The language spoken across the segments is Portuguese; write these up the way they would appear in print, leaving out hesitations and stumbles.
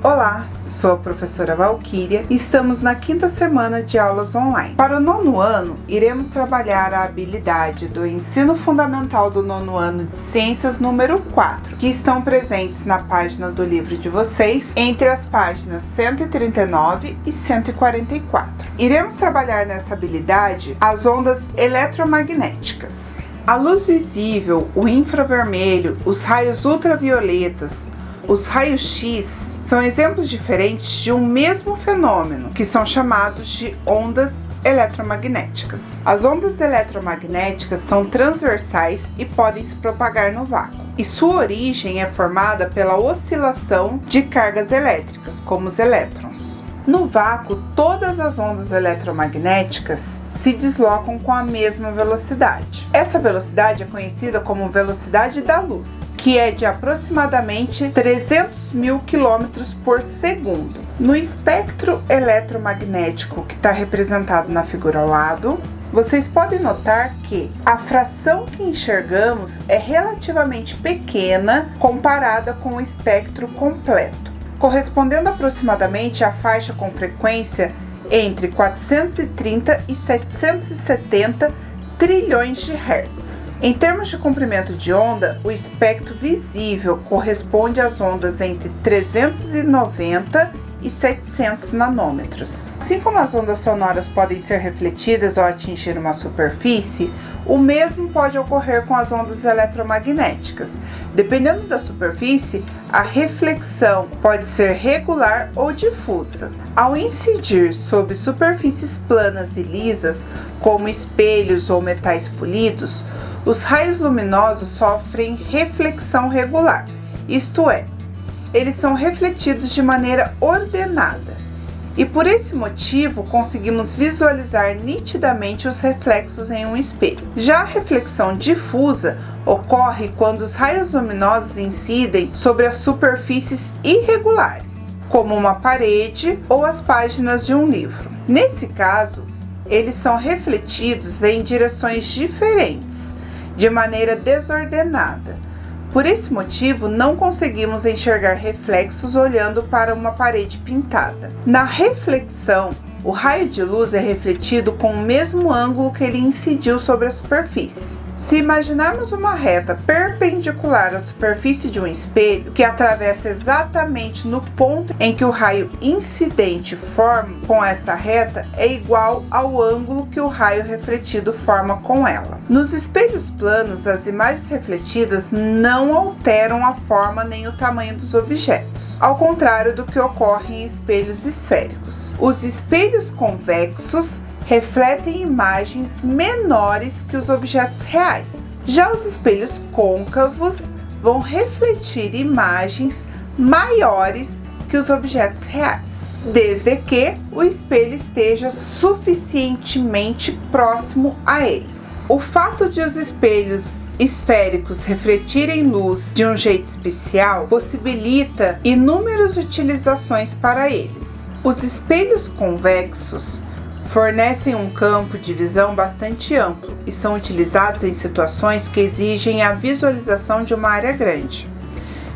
Olá, sou a professora Valquíria e estamos na quinta semana de aulas online. Para o nono ano, iremos trabalhar a habilidade do ensino fundamental do nono ano de ciências número 4, que estão presentes na página do livro de vocês, entre as páginas 139 e 144. Iremos trabalhar nessa habilidade as ondas eletromagnéticas. A luz visível, o infravermelho, os raios ultravioletas, os raios-x são exemplos diferentes de um mesmo fenômeno, que são chamados de ondas eletromagnéticas. As ondas eletromagnéticas são transversais e podem se propagar no vácuo, e sua origem é formada pela oscilação de cargas elétricas, como os elétrons. No vácuo, todas as ondas eletromagnéticas se deslocam com a mesma velocidade. Essa velocidade é conhecida como velocidade da luz, que é de aproximadamente 300 mil quilômetros por segundo. No espectro eletromagnético que está representado na figura ao lado, vocês podem notar que a fração que enxergamos é relativamente pequena comparada com o espectro completo, correspondendo aproximadamente à faixa com frequência entre 430 e 770 trilhões de hertz. Em termos de comprimento de onda, o espectro visível corresponde às ondas entre 390 e 700 nanômetros. Assim como as ondas sonoras podem ser refletidas ao atingir uma superfície, o mesmo pode ocorrer com as ondas eletromagnéticas. Dependendo da superfície, a reflexão pode ser regular ou difusa. Ao incidir sobre superfícies planas e lisas, como espelhos ou metais polidos, os raios luminosos sofrem reflexão regular, isto é, eles são refletidos de maneira ordenada, e por esse motivo conseguimos visualizar nitidamente os reflexos em um espelho. Já a reflexão difusa ocorre quando os raios luminosos incidem sobre as superfícies irregulares, como uma parede ou as páginas de um livro. Nesse caso, eles são refletidos em direções diferentes, de maneira desordenada. Por esse motivo, não conseguimos enxergar reflexos olhando para uma parede pintada. Na reflexão, o raio de luz é refletido com o mesmo ângulo que ele incidiu sobre a superfície. Se imaginarmos uma reta perpendicular à superfície de um espelho, que atravessa exatamente no ponto em que o raio incidente forma com essa reta, é igual ao ângulo que o raio refletido forma com ela. Nos espelhos planos, as imagens refletidas não alteram a forma nem o tamanho dos objetos, ao contrário do que ocorre em espelhos esféricos. Os espelhos convexos refletem imagens menores que os objetos reais. Já os espelhos côncavos vão refletir imagens maiores que os objetos reais, desde que o espelho esteja suficientemente próximo a eles. O fato de os espelhos esféricos refletirem luz de um jeito especial possibilita inúmeras utilizações para eles. Os espelhos convexos fornecem um campo de visão bastante amplo e são utilizados em situações que exigem a visualização de uma área grande.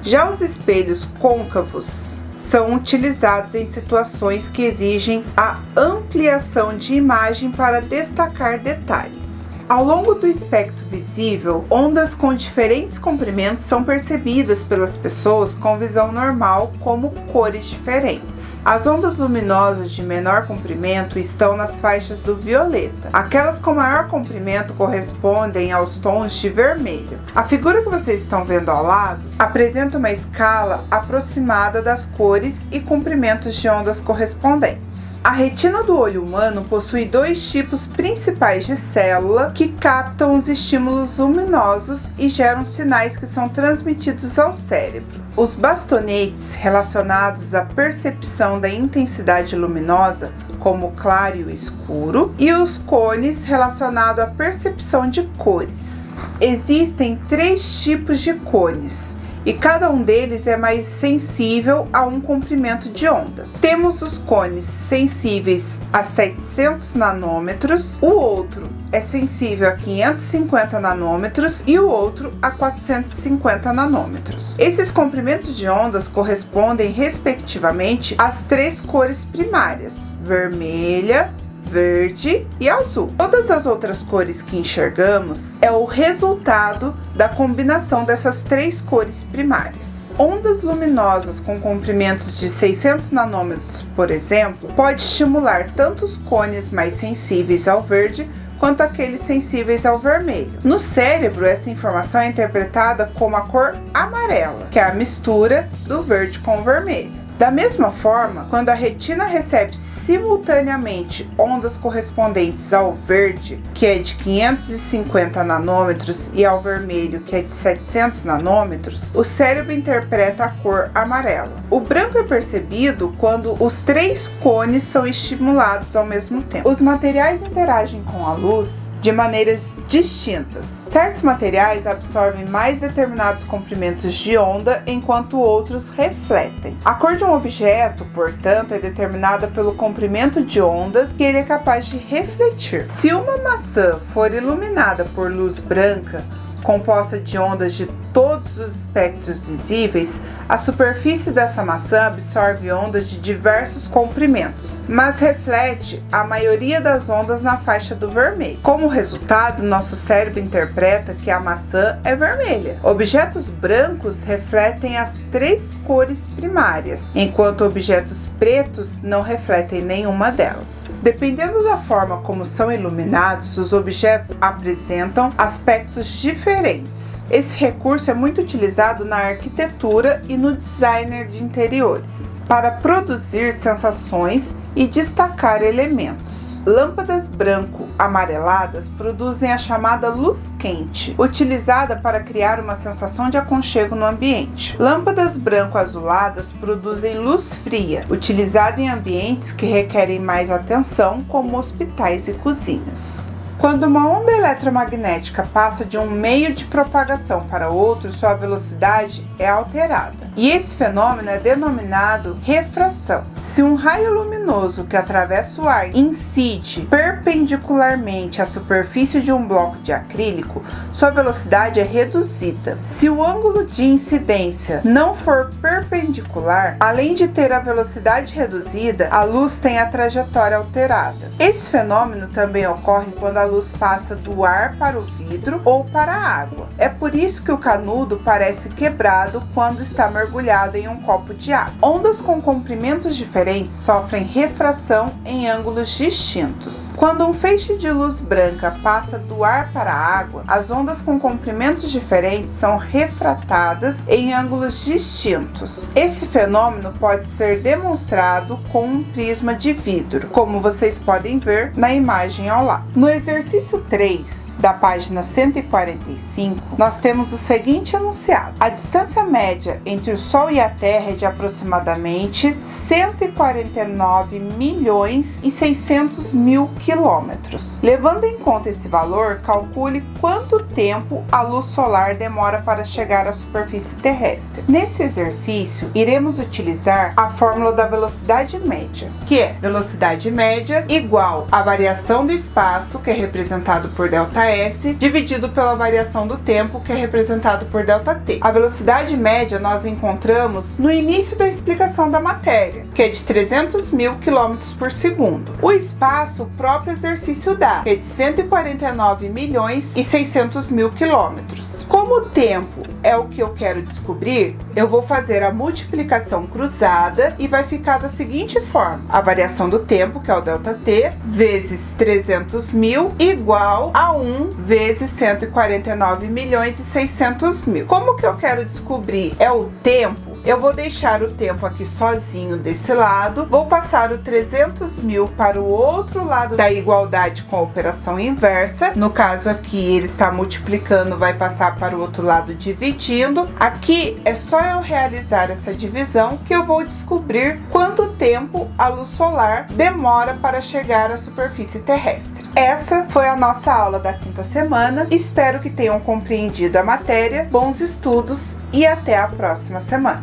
Já os espelhos côncavos são utilizados em situações que exigem a ampliação de imagem para destacar detalhes. Ao longo do espectro visível, ondas com diferentes comprimentos são percebidas pelas pessoas com visão normal como cores diferentes. As ondas luminosas de menor comprimento estão nas faixas do violeta. Aquelas com maior comprimento correspondem aos tons de vermelho. A figura que vocês estão vendo ao lado apresenta uma escala aproximada das cores e comprimentos de ondas correspondentes. A retina do olho humano possui dois tipos principais de célula que captam os estímulos luminosos e geram sinais que são transmitidos ao cérebro. Os bastonetes relacionados à percepção da intensidade luminosa, como o claro e o escuro, e os cones relacionados à percepção de cores. Existem três tipos de cones, e cada um deles é mais sensível a um comprimento de onda. Temos os cones sensíveis a 700 nanômetros, o outro é sensível a 550 nanômetros e o outro a 450 nanômetros. Esses comprimentos de ondas correspondem respectivamente às três cores primárias: vermelha, verde e azul. Todas as outras cores que enxergamos é o resultado da combinação dessas três cores primárias. Ondas luminosas com comprimentos de 600 nanômetros, por exemplo, pode estimular tanto os cones mais sensíveis ao verde quanto aqueles sensíveis ao vermelho. No cérebro, essa informação é interpretada como a cor amarela, que é a mistura do verde com o vermelho. Da mesma forma, quando a retina recebe simultaneamente ondas correspondentes ao verde, que é de 550 nanômetros, e ao vermelho, que é de 700 nanômetros, o cérebro interpreta a cor amarela. O branco é percebido quando os três cones são estimulados ao mesmo tempo. Os materiais interagem com a luz de maneiras distintas. Certos materiais absorvem mais determinados comprimentos de onda, enquanto outros refletem. A cor de um objeto, portanto, é determinada pelo comprimento de ondas que ele é capaz de refletir. Se uma maçã for iluminada por luz branca, composta de ondas de todos os espectros visíveis, a superfície dessa maçã absorve ondas de diversos comprimentos, mas reflete a maioria das ondas na faixa do vermelho. Como resultado, nosso cérebro interpreta que a maçã é vermelha. Objetos brancos refletem as três cores primárias, enquanto objetos pretos não refletem nenhuma delas. Dependendo da forma como são iluminados, os objetos apresentam aspectos diferentes. Esse recurso é muito utilizado na arquitetura e no designer de interiores, para produzir sensações e destacar elementos. Lâmpadas branco-amareladas produzem a chamada luz quente, utilizada para criar uma sensação de aconchego no ambiente. Lâmpadas branco-azuladas produzem luz fria, utilizada em ambientes que requerem mais atenção, como hospitais e cozinhas. Quando uma onda eletromagnética passa de um meio de propagação para outro, sua velocidade é alterada. E esse fenômeno é denominado refração. Se um raio luminoso que atravessa o ar incide perpendicularmente à superfície de um bloco de acrílico, sua velocidade é reduzida. Se o ângulo de incidência não for perpendicular, além de ter a velocidade reduzida, a luz tem a trajetória alterada. Esse fenômeno também ocorre quando a luz passa do ar para o vidro ou para a água. É por isso que o canudo parece quebrado quando está mergulhado em um copo de água. Ondas com comprimentos diferentes sofrem refração em ângulos distintos. Quando um feixe de luz branca passa do ar para a água, as ondas com comprimentos diferentes são refratadas em ângulos distintos. Esse fenômeno pode ser demonstrado com um prisma de vidro, como vocês podem ver na imagem ao lado. No exercício 3 da página 145, nós temos o seguinte enunciado: a distância média entre o Sol e a Terra é de aproximadamente 149 milhões e 600 mil quilômetros. Levando em conta esse valor, calcule quanto tempo a luz solar demora para chegar à superfície terrestre. Nesse exercício, iremos utilizar a fórmula da velocidade média, que é velocidade média igual à variação do espaço, que é representado por ΔS, dividido pela variação do tempo, que é representado por ΔT. A velocidade média nós encontramos no início da explicação da matéria, que é de 300 mil km por segundo. O espaço, o próprio exercício dá, que é de 149 milhões e 600 mil quilômetros. Como o tempo é o que eu quero descobrir, eu vou fazer a multiplicação cruzada e vai ficar da seguinte forma: a variação do tempo, que é o ΔT, vezes 300 mil, igual a 1 vezes 149 milhões e 600 mil. Como que eu quero descobrir é o tempo? Eu vou deixar o tempo aqui sozinho desse lado, vou passar o 300.000 para o outro lado da igualdade com a operação inversa. No caso aqui ele está multiplicando, vai passar para o outro lado dividindo. Aqui é só eu realizar essa divisão que eu vou descobrir quanto tempo a luz solar demora para chegar à superfície terrestre. Essa foi a nossa aula da quinta semana. Espero que tenham compreendido a matéria. Bons estudos e até a próxima semana.